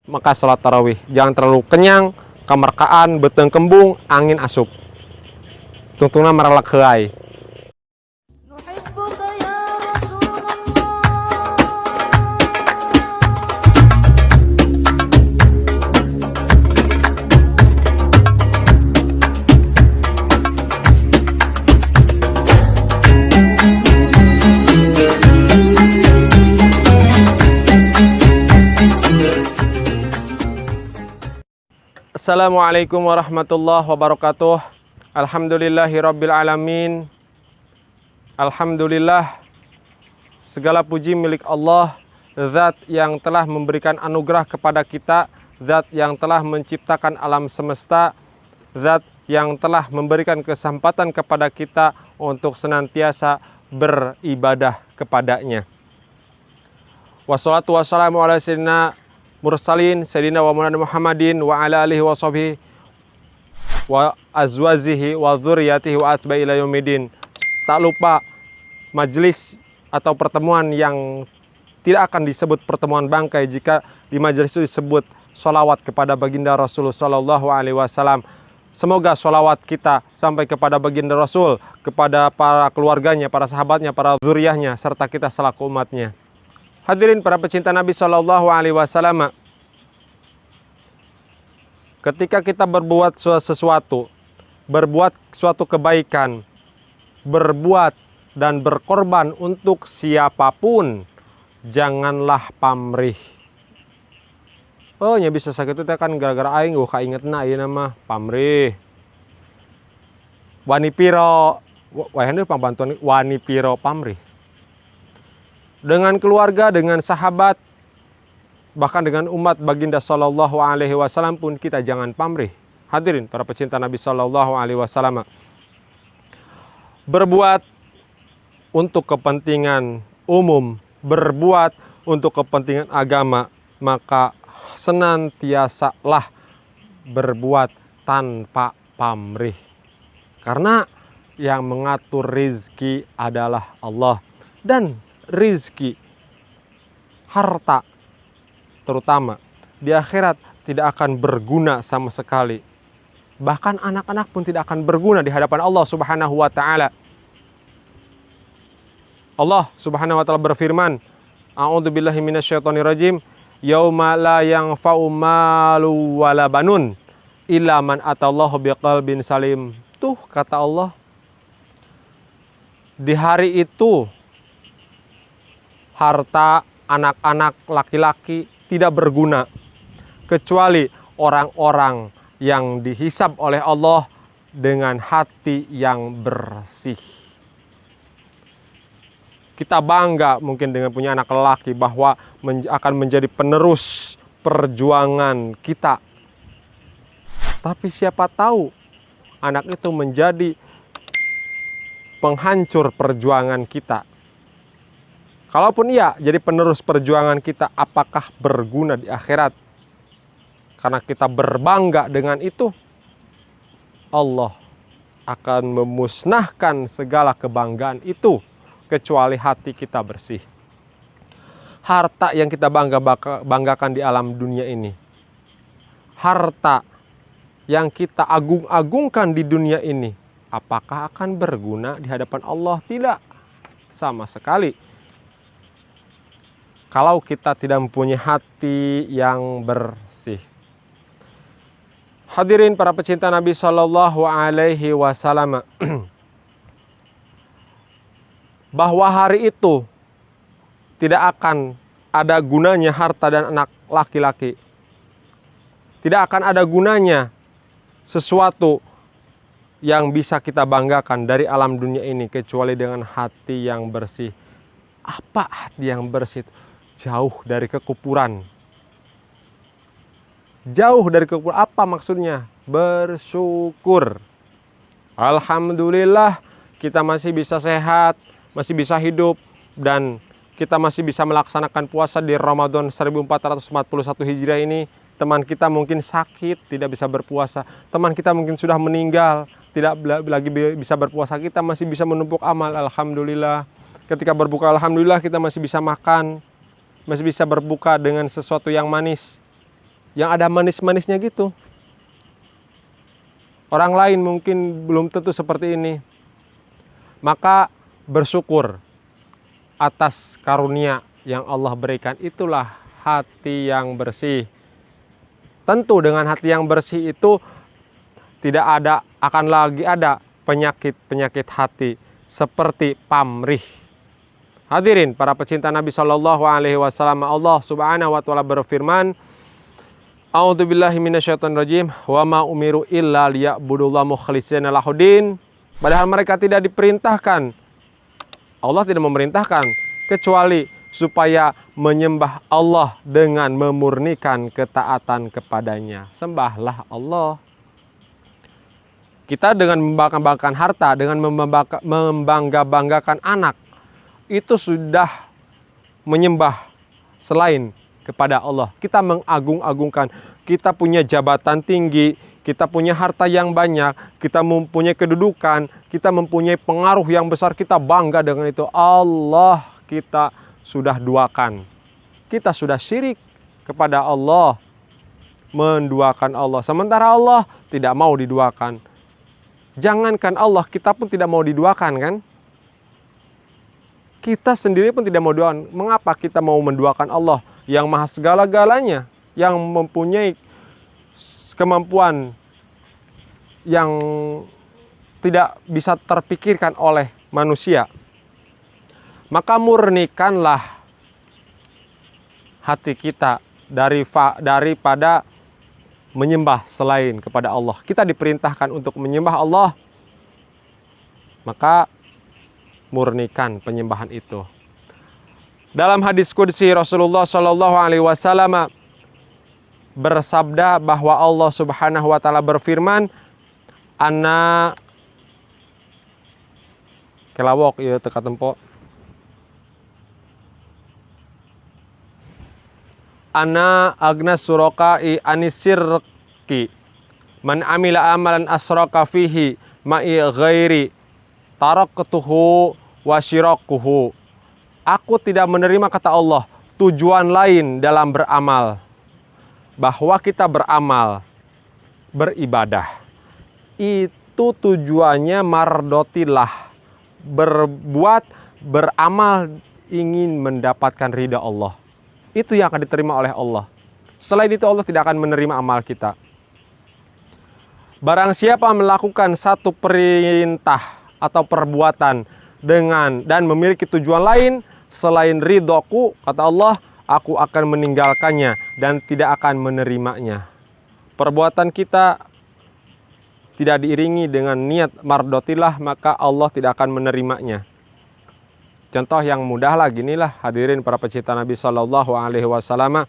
maka salat tarawih. Jangan terlalu kenyang, kamarkaan, beteng kembung, angin asup. Tungtungna maralak heai. نحبك يا رسول الله. Assalamualaikum warahmatullahi wabarakatuh. Alhamdulillahirabbil alamin. Alhamdulillah, segala puji milik Allah, zat yang telah memberikan anugerah kepada kita, zat yang telah menciptakan alam semesta, zat yang telah memberikan kesempatan kepada kita untuk senantiasa beribadah kepadanya. Wassalatu wassalamu ala sayyidina mursalin sayyidina wa maulana Muhammadin wa ala alihi wa sahbihi wa azwajihi wa dzurriyyatihi wa atba'i ila yaumidin. Tak lupa majelis atau pertemuan yang tidak akan disebut pertemuan bangkai jika di majelis itu disebut sholawat kepada baginda Rasul sallallahu alaihi wasallam. Semoga sholawat kita sampai kepada baginda Rasul, kepada para keluarganya, para sahabatnya, para zuriyahnya, serta kita selaku umatnya. Hadirin para pecinta Nabi sallallahu alaihi wasallam, ketika kita berbuat sesuatu, berbuat suatu kebaikan, berbuat dan berkorban untuk siapapun, janganlah pamrih. Oh, nya bisa sakit itu kan gara-gara aing kaingetna ieu nama pamrih. Wani piro, wayah pambantuan wani piro pamrih. Dengan keluarga, dengan sahabat, bahkan dengan umat baginda sallallahu alaihi wasallam pun kita jangan pamrih. Hadirin para pecinta Nabi sallallahu alaihi wasallam, berbuat untuk kepentingan umum, berbuat untuk kepentingan agama, maka senantiasalah berbuat tanpa pamrih. Karena yang mengatur rizki adalah Allah. Dan rizki, harta terutama di akhirat tidak akan berguna sama sekali. Bahkan anak-anak pun tidak akan berguna di hadapan Allah Subhanahu wa taala. Allah Subhanahu wa taala berfirman, A'udzubillahi minasyaitonirrajim, yauma la yanfa'u malu wala banun illa man atallahu biqalbin salim. Tuh kata Allah, di hari itu harta anak-anak laki-laki tidak berguna kecuali orang-orang yang dihisab oleh Allah dengan hati yang bersih. Kita bangga mungkin dengan punya anak lelaki bahwa akan menjadi penerus perjuangan kita. Tapi siapa tahu anak itu menjadi penghancur perjuangan kita. Kalaupun iya jadi penerus perjuangan kita, apakah berguna di akhirat? Karena kita berbangga dengan itu, Allah akan memusnahkan segala kebanggaan itu, kecuali hati kita bersih. Harta yang kita banggakan di alam dunia ini, harta yang kita agung-agungkan di dunia ini, apakah akan berguna di hadapan Allah? Tidak, sama sekali. Kalau kita tidak mempunyai hati yang bersih. Hadirin para pecinta Nabi sallallahu alaihi wasallam, bahwa hari itu tidak akan ada gunanya harta dan anak laki-laki. Tidak akan ada gunanya sesuatu yang bisa kita banggakan dari alam dunia ini kecuali dengan hati yang bersih. Apa hati yang bersih? Jauh dari kekufuran. Jauh dari kekufuran. Apa maksudnya? Bersyukur. Alhamdulillah kita masih bisa sehat, masih bisa hidup, dan kita masih bisa melaksanakan puasa di Ramadan 1441 Hijriah ini. Teman kita mungkin sakit, tidak bisa berpuasa. Teman kita mungkin sudah meninggal, tidak lagi bisa berpuasa. Kita masih bisa menumpuk amal, alhamdulillah. Ketika berbuka, alhamdulillah kita masih bisa makan, masih bisa berbuka dengan sesuatu yang manis. yang ada manis-manisnya gitu. Orang lain mungkin belum tentu seperti ini. Maka bersyukur atas karunia yang Allah berikan. Itulah hati yang bersih. Tentu dengan hati yang bersih itu tidak akan lagi ada penyakit-penyakit hati seperti pamrih. Hadirin para pecinta Nabi Shallallahu Alaihi Wasallam, Allah Subhanahu Wa Taala berfirman, A'udzubillahi minasyaitonirrajim, wa ma umiru illa liya'budullaha mukhlishina lahuddin. Padahal mereka tidak diperintahkan, Allah tidak memerintahkan kecuali supaya menyembah Allah dengan memurnikan ketaatan kepadanya. Sembahlah Allah. Kita dengan membanggakan harta, dengan membangga-banggakan anak, itu sudah menyembah selain kepada Allah. Kita mengagung-agungkan, kita punya jabatan tinggi, kita punya harta yang banyak, kita mempunyai kedudukan, kita mempunyai pengaruh yang besar, kita bangga dengan itu. Allah kita sudah duakan. Kita sudah syirik kepada Allah, menduakan Allah. Sementara Allah tidak mau diduakan. Jangankan Allah, kita pun tidak mau diduakan kan? Kita sendiri pun tidak mau doakan. Mengapa kita mau menduakan Allah yang maha segala-galanya, yang mempunyai kemampuan yang tidak bisa terpikirkan oleh manusia? Maka murnikanlah hati kita daripada menyembah selain kepada Allah. Kita diperintahkan untuk menyembah Allah, maka murnikan penyembahan itu. Dalam hadis qudsi Rasulullah Shallallahu Alaihi Wasallam bersabda bahwa Allah Subhanahu Wa Taala berfirman, Ana kelawok ieu teka tempo. Ana agnas suraka'i anisirki man amila amalan asraka fihi ma'i ghairi taraktuhu wa syirakuhu. Aku tidak menerima, kata Allah, tujuan lain dalam beramal. Bahwa kita beramal, beribadah, itu tujuannya mardotillah. Berbuat, beramal ingin mendapatkan ridha Allah. Itu yang akan diterima oleh Allah. Selain itu Allah tidak akan menerima amal kita. Barang siapa melakukan satu perintah atau perbuatan dan memiliki tujuan lain selain ridhoku, kata Allah, aku akan meninggalkannya dan tidak akan menerimanya. Perbuatan kita tidak diiringi dengan niat mardotillah, maka Allah tidak akan menerimanya. Contoh yang mudah lah, ginilah hadirin para pecinta Nabi Shallallahu Alaihi Wasallam.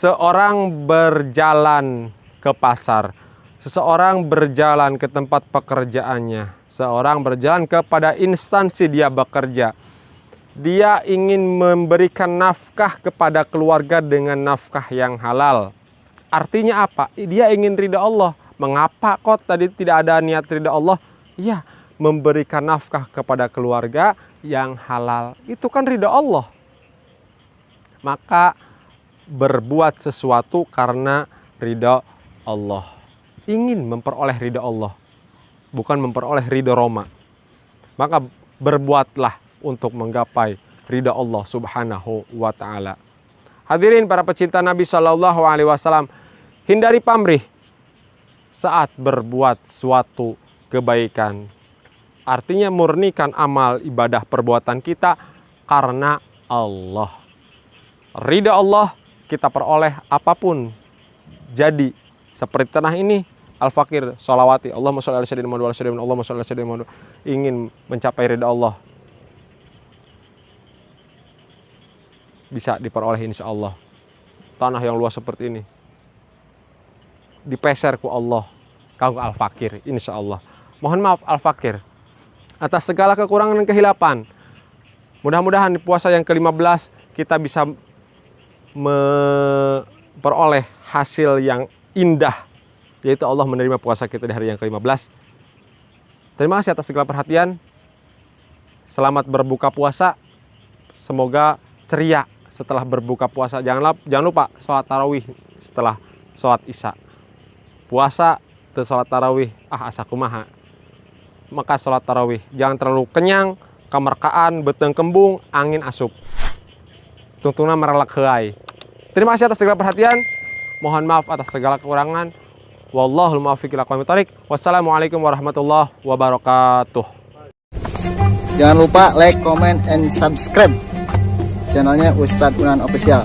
Seorang berjalan ke pasar, seseorang berjalan ke tempat pekerjaannya, seorang berjalan kepada instansi dia bekerja. Dia ingin memberikan nafkah kepada keluarga dengan nafkah yang halal. Artinya apa? Dia ingin ridha Allah. Mengapa kok tadi tidak ada niat ridha Allah? Ya, memberikan nafkah kepada keluarga yang halal. Itu kan ridha Allah. Maka berbuat sesuatu karena ridha Allah. Ingin memperoleh ridha Allah, bukan memperoleh ridha Roma. Maka berbuatlah untuk menggapai ridha Allah Subhanahu wa Ta'ala. Hadirin para pecinta Nabi Shallallahu Alaihi Wasallam, hindari pamrih saat berbuat suatu kebaikan. Artinya murnikan amal ibadah perbuatan kita karena Allah. Ridha Allah kita peroleh apapun. Jadi seperti tanah ini, Al-Fakir sholawati, Allahumma sholli ala sayyidina Muhammad wa ala sayyidina Allahumma sholli ala sayyidina Muhammad. Ingin mencapai ridha Allah, bisa diperoleh insya Allah. Tanah yang luas seperti ini dipeser ku Allah, kau Al-Fakir insya Allah. Mohon maaf Al-Fakir atas segala kekurangan dan kehilapan. Mudah-mudahan di puasa yang ke-15 kita bisa memperoleh hasil yang indah, yaitu Allah menerima puasa kita di hari yang ke-15. Terima kasih atas segala perhatian. Selamat berbuka puasa. Semoga ceria setelah berbuka puasa. Jangan lupa sholat tarawih setelah sholat isya. Puasa terus sholat tarawih, asa kumaha. Maka sholat tarawih jangan terlalu kenyang, kamarkaan, beteng kembung, angin asup. Tungtungna merelak heai. Terima kasih atas segala perhatian. Mohon maaf atas segala kekurangan. Wallahul muwaffiq ila aqwamit thoriq. Wassalamualaikum warahmatullahi wabarakatuh. Jangan lupa like, comment, and subscribe channelnya Ustadz Unan Official.